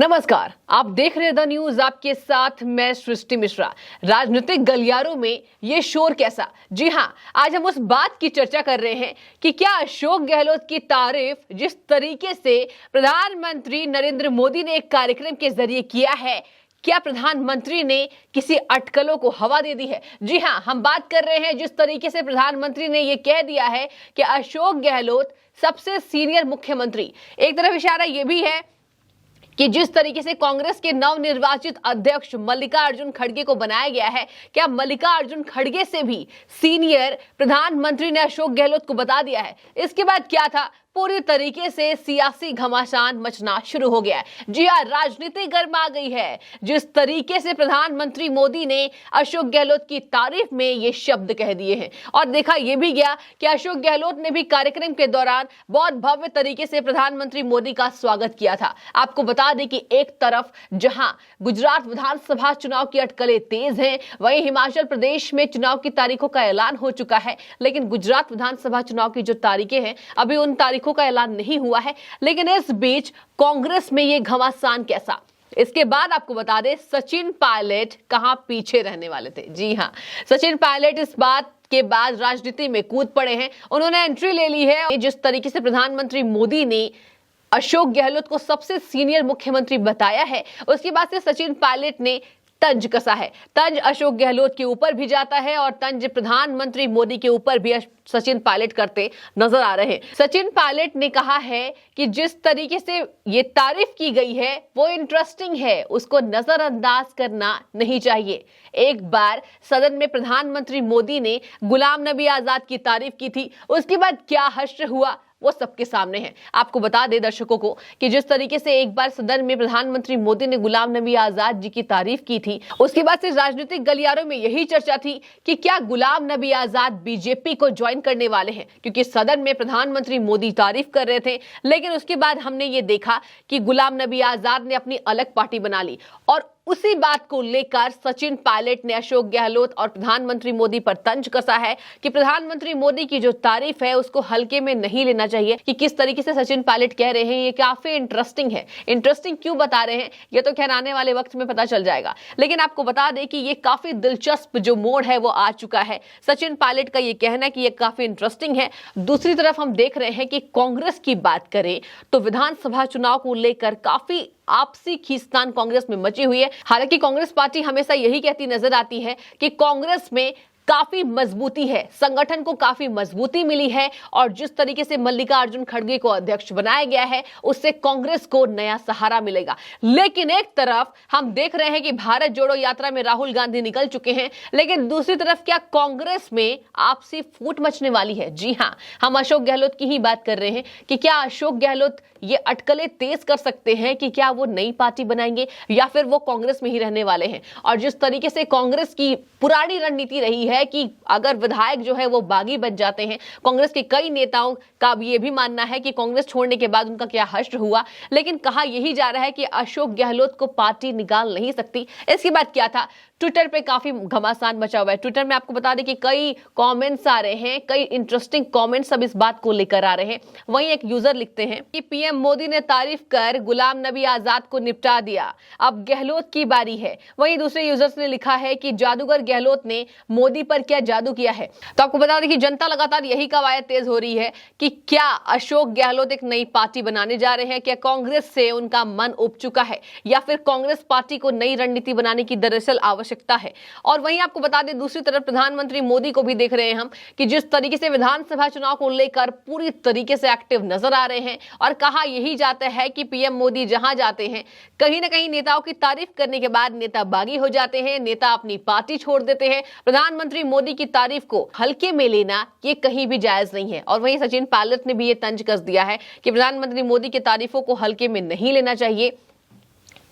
नमस्कार, आप देख रहे हैं द न्यूज। आपके साथ मैं सृष्टि मिश्रा। राजनीतिक गलियारों में ये शोर कैसा? जी हां, आज हम उस बात की चर्चा कर रहे हैं कि क्या अशोक गहलोत की तारीफ जिस तरीके से प्रधानमंत्री नरेंद्र मोदी ने एक कार्यक्रम के जरिए किया है, क्या प्रधानमंत्री ने किसी अटकलों को हवा दे दी है? जी हां, हम बात कर रहे हैं जिस तरीके से प्रधानमंत्री ने यह कह दिया है कि अशोक गहलोत सबसे सीनियर मुख्यमंत्री। एक तरफ इशारा यह भी है कि जिस तरीके से कांग्रेस के नवनिर्वाचित अध्यक्ष मल्लिकार्जुन खड़गे को बनाया गया है, क्या मल्लिकार्जुन खड़गे से भी सीनियर प्रधानमंत्री ने अशोक गहलोत को बता दिया है? इसके बाद क्या था? पूरी तरीके से सियासी घमासान मचना शुरू हो गया है। जी हां, राजनीति गर्म आ गई है। जिस तरीके से प्रधानमंत्री मोदी ने अशोक गहलोत की तारीफ में ये शब्द कह दिए हैं और देखा यह भी गया कि अशोक गहलोत ने भी कार्यक्रम के दौरान बहुत भव्य तरीके से प्रधानमंत्री मोदी का स्वागत किया था। आपको बता दें कि एक तरफ जहां गुजरात विधानसभा चुनाव की अटकलें तेज हैं, वहीं हिमाचल प्रदेश में चुनाव की तारीखों का ऐलान हो चुका है। लेकिन गुजरात विधानसभा चुनाव की जो तारीखें हैं, अभी उन तारीखों का ऐलान नहीं हुआ है। लेकिन इस बीच कांग्रेस में ये घमासान कैसा? इसके बाद आपको बता दें, सचिन पायलट कहां पीछे रहने वाले थे। जी हां, सचिन पायलट इस बात के बाद राजनीति में कूद पड़े हैं। उन्होंने एंट्री ले ली है। जिस तरीके से प्रधानमंत्री मोदी ने अशोक गहलोत को सबसे सीनियर मुख्यमंत्री बताया है, उसके बाद से सचिन पायलट ने तंज कसा है। तंज अशोक गहलोत के ऊपर भी जाता है और तंज प्रधानमंत्री मोदी के ऊपर भी सचिन पायलट करते नजर आ रहे हैं। सचिन पायलट ने कहा है कि जिस तरीके से ये तारीफ की गई है वो इंटरेस्टिंग है, उसको नजरअंदाज करना नहीं चाहिए। एक बार सदन में प्रधानमंत्री मोदी ने गुलाम नबी आजाद की तारीफ की थी, उसके बाद क्या हश्र हुआ वो सबके सामने है। आपको बता दें दर्शकों को कि जिस तरीके से एक बार सदन में प्रधानमंत्री मोदी ने गुलाम नबी आजाद जी की तारीफ की थी, उसके बाद से राजनीतिक गलियारों में यही चर्चा थी कि क्या गुलाम नबी आजाद बीजेपी को ज्वाइन करने वाले हैं, क्योंकि सदन में प्रधानमंत्री मोदी तारीफ कर रहे थे। लेकिन उसके बाद हमने ये देखा कि गुलाम नबी आजाद ने अपनी अलग पार्टी बना ली और उसी बात को लेकर सचिन पायलट ने अशोक गहलोत और प्रधानमंत्री मोदी पर तंज कसा है कि प्रधानमंत्री मोदी की जो तारीफ है उसको हल्के में नहीं लेना चाहिए। कि किस तरीके से सचिन पायलट कह रहे हैं ये काफी इंटरेस्टिंग है। इंटरेस्टिंग क्यों बता रहे हैं ये तो खैर आने वाले वक्त में पता चल जाएगा। लेकिन आपको बता दें कि ये काफी दिलचस्प जो मोड़ है वो आ चुका है। सचिन पायलट का ये कहना है कि ये काफी इंटरेस्टिंग है। दूसरी तरफ हम देख रहे हैं कि कांग्रेस की बात करें तो विधानसभा चुनाव को लेकर काफी आपसी खींचतान कांग्रेस में मची हुई है। हालांकि कांग्रेस पार्टी हमेशा यही कहती नजर आती है कि कांग्रेस में काफी मजबूती है, संगठन को काफी मजबूती मिली है और जिस तरीके से मल्लिकार्जुन खड़गे को अध्यक्ष बनाया गया है उससे कांग्रेस को नया सहारा मिलेगा। लेकिन एक तरफ हम देख रहे हैं कि भारत जोड़ो यात्रा में राहुल गांधी निकल चुके हैं, लेकिन दूसरी तरफ क्या कांग्रेस में आपसी फूट मचने वाली है? जी हां, हम अशोक गहलोत की ही बात कर रहे हैं कि क्या अशोक गहलोत ये अटकलें तेज कर सकते हैं कि क्या वो नई पार्टी बनाएंगे या फिर वो कांग्रेस में ही रहने वाले हैं। और जिस तरीके से कांग्रेस की पुरानी रणनीति रही है कि अगर विधायक जो है वो बागी बच जाते हैं, कांग्रेस के कई नेताओं का भी ये भी मानना है कि कांग्रेस छोड़ने के बाद उनका क्या हश्र हुआ। लेकिन कहा यही जा रहा है कि अशोक गहलोत को पार्टी निकाल नहीं सकती। इसके बाद क्या था? ट्विटर पे काफी घमासान मचा हुआ है। ट्विटर में आपको बता दें कि कई कमेंट्स आ रहे हैं, कई इंटरेस्टिंग कमेंट्स सब इस बात को लेकर आ रहे हैं। वहीं एक यूजर लिखते हैं कि पीएम मोदी ने तारीफ कर गुलाम नबी आजाद को निपटा दिया, अब गहलोत की बारी है। वहीं दूसरे यूजर्स ने लिखा है कि जादूगर गहलोत ने मोदी पर क्या जादू किया है। तो आपको बता दें कि जनता लगातार यही कवायद तेज हो रही है कि क्या अशोक गहलोत एक नई पार्टी बनाने जा रहे हैं, क्या कांग्रेस से उनका मन उब चुका है या फिर कांग्रेस पार्टी को नई रणनीति बनाने की दरअसल आवश्यकता है। और वहीं आपको बता दें दूसरी तरफ प्रधानमंत्री मोदी को भी देख रहे हैं हम कि जिस तरीके से विधानसभा चुनाव को लेकर पूरी तरीके से एक्टिव नजर आ रहे हैं और कहा यही जाता है कि पीएम मोदी जहां जाते हैं कहीं ना कहीं नेताओं की तारीफ करने के बाद नेता बागी हो जाते हैं, नेता अपनी पार्टी छोड़ देते हैं। प्रधानमंत्री मोदी की तारीफ को हल्के में लेना ये कहीं भी जायज नहीं है। और वहीं सचिन पायलट ने भी ये तंज कस दिया है कि प्रधानमंत्री मोदी की तारीफों को हल्के में नहीं लेना चाहिए।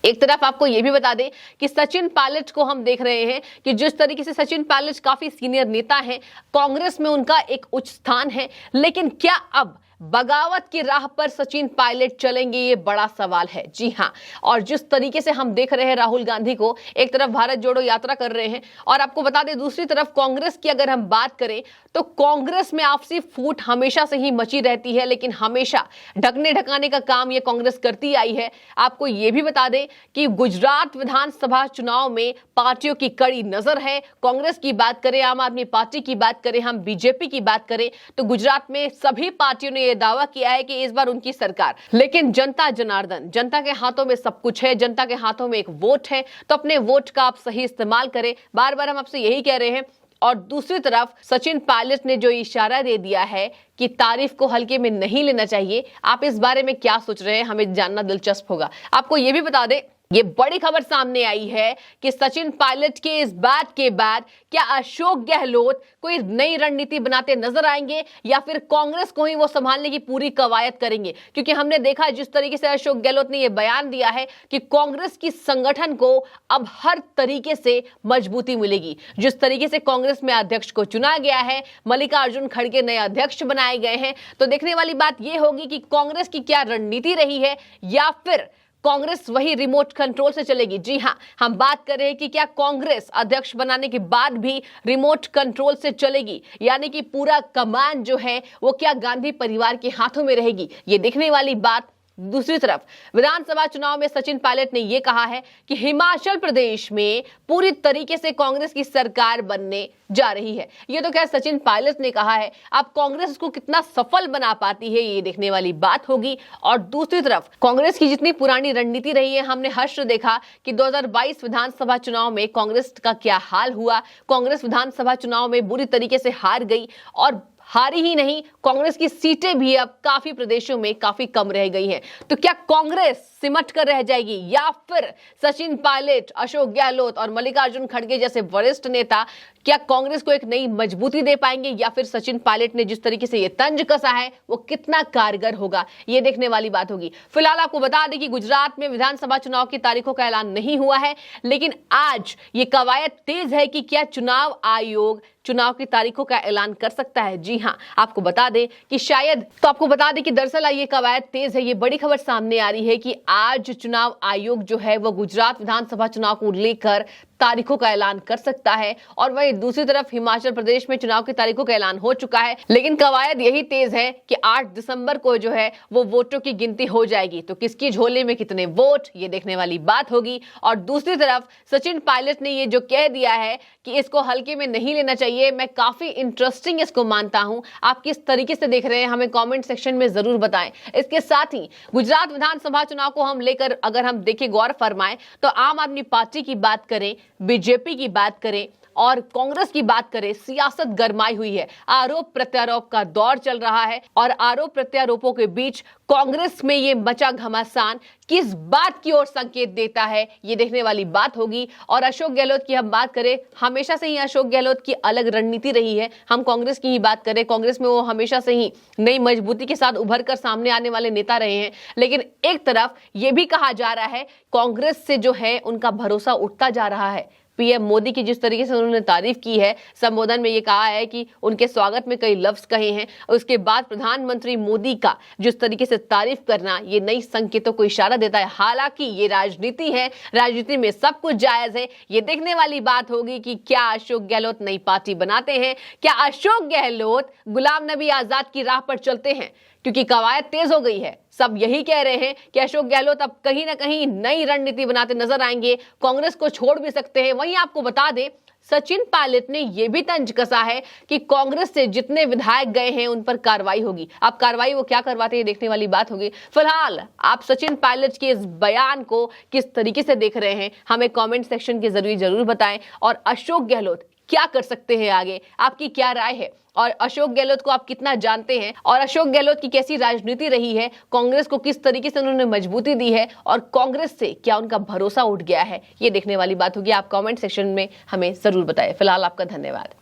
एक तरफ आपको यह भी बता दें कि सचिन पायलट को हम देख रहे हैं कि जिस तरीके से सचिन पायलट काफी सीनियर नेता हैं, कांग्रेस में उनका एक उच्च स्थान है। लेकिन क्या अब बगावत की राह पर सचिन पायलट चलेंगे, ये बड़ा सवाल है। जी हां, और जिस तरीके से हम देख रहे हैं राहुल गांधी को, एक तरफ भारत जोड़ो यात्रा कर रहे हैं और आपको बता दें दूसरी तरफ कांग्रेस की अगर हम बात करें तो कांग्रेस में आपसी फूट हमेशा से ही मची रहती है, लेकिन हमेशा ढकने ढकाने का काम ये कांग्रेस करती आई है। आपको ये भी बता दें कि गुजरात विधानसभा चुनाव में पार्टियों की कड़ी नजर है। कांग्रेस की बात करें, आम आदमी पार्टी की बात करें, हम बीजेपी की बात करें तो गुजरात में सभी पार्टियों ने यह दावा किया है कि इस बार उनकी सरकार। लेकिन जनता जनार्दन, जनता के हाथों में सब कुछ है, जनता के हाथों में एक वोट है, तो अपने वोट का आप सही इस्तेमाल करें, बार बार हम आपसे यही कह रहे हैं। और दूसरी तरफ सचिन पायलट ने जो इशारा दे दिया है कि तारीफ को हल्के में नहीं लेना चाहिए, आप इस बारे में क्या सोच रहे हैं, हमें जानना दिलचस्प होगा। आपको यह भी बता दें, ये बड़ी खबर सामने आई है कि सचिन पायलट के इस बात के बाद क्या अशोक गहलोत कोई नई रणनीति बनाते नजर आएंगे या फिर कांग्रेस को ही वो संभालने की पूरी कवायद करेंगे? क्योंकि हमने देखा जिस तरीके से अशोक गहलोत ने ये बयान दिया है कि कांग्रेस की संगठन को अब हर तरीके से मजबूती मिलेगी। जिस तरीके से कांग्रेस में अध्यक्ष को चुना गया है, मल्लिकार्जुन खड़गे नए अध्यक्ष बनाए गए हैं, तो देखने वाली बात यह होगी कि कांग्रेस की क्या रणनीति रही है या फिर कांग्रेस वही रिमोट कंट्रोल से चलेगी। जी हां, हम बात कर रहे हैं कि क्या कांग्रेस अध्यक्ष बनाने के बाद भी रिमोट कंट्रोल से चलेगी, यानी कि पूरा कमान जो है वो क्या गांधी परिवार के हाथों में रहेगी, ये देखने वाली बात। दूसरी तरफ विधानसभा चुनाव में सचिन पायलट ने यह कहा है कि हिमाचल प्रदेश में पूरी तरीके से कांग्रेस की सरकार बनने जा रही है। यह तो क्या सचिन पायलट ने कहा है, अब कांग्रेस को कितना सफल बना पाती है ये देखने वाली बात होगी। और दूसरी तरफ कांग्रेस की जितनी पुरानी रणनीति रही है, हमने हश्र देखा कि 2022 विधानसभा चुनाव में कांग्रेस का क्या हाल हुआ। कांग्रेस विधानसभा चुनाव में बुरी तरीके से हार गई और हारी ही नहीं, कांग्रेस की सीटें भी अब काफी प्रदेशों में काफी कम रह गई हैं। तो क्या कांग्रेस सिमट कर रह जाएगी या फिर सचिन पायलट, अशोक गहलोत और मल्लिकार्जुन खड़गे जैसे वरिष्ठ नेता क्या कांग्रेस को एक नई मजबूती दे पाएंगे या फिर सचिन पायलट ने जिस तरीके से ये तंज कसा है वो कितना कारगर होगा, ये देखने वाली बात होगी। फिलहाल आपको बता दें कि गुजरात में विधानसभा चुनाव की तारीखों का ऐलान नहीं हुआ है, लेकिन आज ये कवायद तेज है कि क्या चुनाव आयोग चुनाव की तारीखों का ऐलान कर सकता है। जी हां, आपको बता दें कि शायद, तो आपको बता दें कि दरअसल ये कवायद तेज है। ये बड़ी खबर सामने आ रही है कि आज चुनाव आयोग जो है वो गुजरात विधानसभा चुनाव को लेकर तारीखों का ऐलान कर सकता है। और वहीं दूसरी तरफ हिमाचल प्रदेश में चुनाव की तारीखों का ऐलान हो चुका है, लेकिन कवायद यही तेज है कि 8 दिसंबर को जो है वो वोटों की गिनती हो जाएगी। तो किसकी झोले में कितने वोट, ये देखने वाली बात होगी। और दूसरी तरफ सचिन पायलट ने ये जो कह दिया है कि इसको हल्के में नहीं लेना चाहिए, मैं काफी इंटरेस्टिंग इसको मानता हूं। आप किस तरीके से देख रहे हैं हमें कमेंट सेक्शन में जरूर बताएं। इसके साथ ही गुजरात विधानसभा चुनाव को हम लेकर अगर हम देखें, गौर फरमाएं, तो आम आदमी पार्टी की बात करें, बीजेपी की बात करें और कांग्रेस की बात करें, सियासत गरमाई हुई है। आरोप प्रत्यारोप का दौर चल रहा है और आरोप प्रत्यारोपों के बीच कांग्रेस में ये मचा घमासान किस बात की ओर संकेत देता है, ये देखने वाली बात होगी। और अशोक गहलोत की हम बात करें, हमेशा से ही अशोक गहलोत की अलग रणनीति रही है। हम कांग्रेस की ही बात करें, कांग्रेस में वो हमेशा से ही नई मजबूती के साथ उभर कर सामने आने वाले नेता रहे हैं। लेकिन एक तरफ ये भी कहा जा रहा है कांग्रेस से जो है उनका भरोसा उठता जा रहा है। पीएम मोदी की जिस तरीके से उन्होंने तारीफ की है, संबोधन में ये कहा है कि उनके स्वागत में कई लफ्ज कहे हैं, उसके बाद प्रधानमंत्री मोदी का जिस तरीके से तारीफ करना, ये नई संकेतों को इशारा देता है। हालांकि ये राजनीति है, राजनीति में सब कुछ जायज है। ये देखने वाली बात होगी कि क्या अशोक गहलोत नई पार्टी बनाते हैं, क्या अशोक गहलोत गुलाम नबी आजाद की राह पर चलते हैं, क्योंकि कवायद तेज हो गई है। सब यही कह रहे हैं कि अशोक गहलोत अब कहीं ना कहीं नई रणनीति बनाते नजर आएंगे, कांग्रेस को छोड़ भी सकते हैं। वहीं आपको बता दें सचिन पायलट ने यह भी तंज कसा है कि कांग्रेस से जितने विधायक गए हैं उन पर कार्रवाई होगी। अब कार्रवाई वो क्या करवाते हैं देखने वाली बात होगी। फिलहाल आप सचिन पायलट के इस बयान को किस तरीके से देख रहे हैं, हमें कमेंट सेक्शन के जरिए जरूर बताएं। और अशोक गहलोत क्या कर सकते हैं आगे, आपकी क्या राय है, और अशोक गहलोत को आप कितना जानते हैं, और अशोक गहलोत की कैसी राजनीति रही है, कांग्रेस को किस तरीके से उन्होंने मजबूती दी है और कांग्रेस से क्या उनका भरोसा उठ गया है, ये देखने वाली बात होगी। आप कमेंट सेक्शन में हमें जरूर बताएं। फिलहाल आपका धन्यवाद।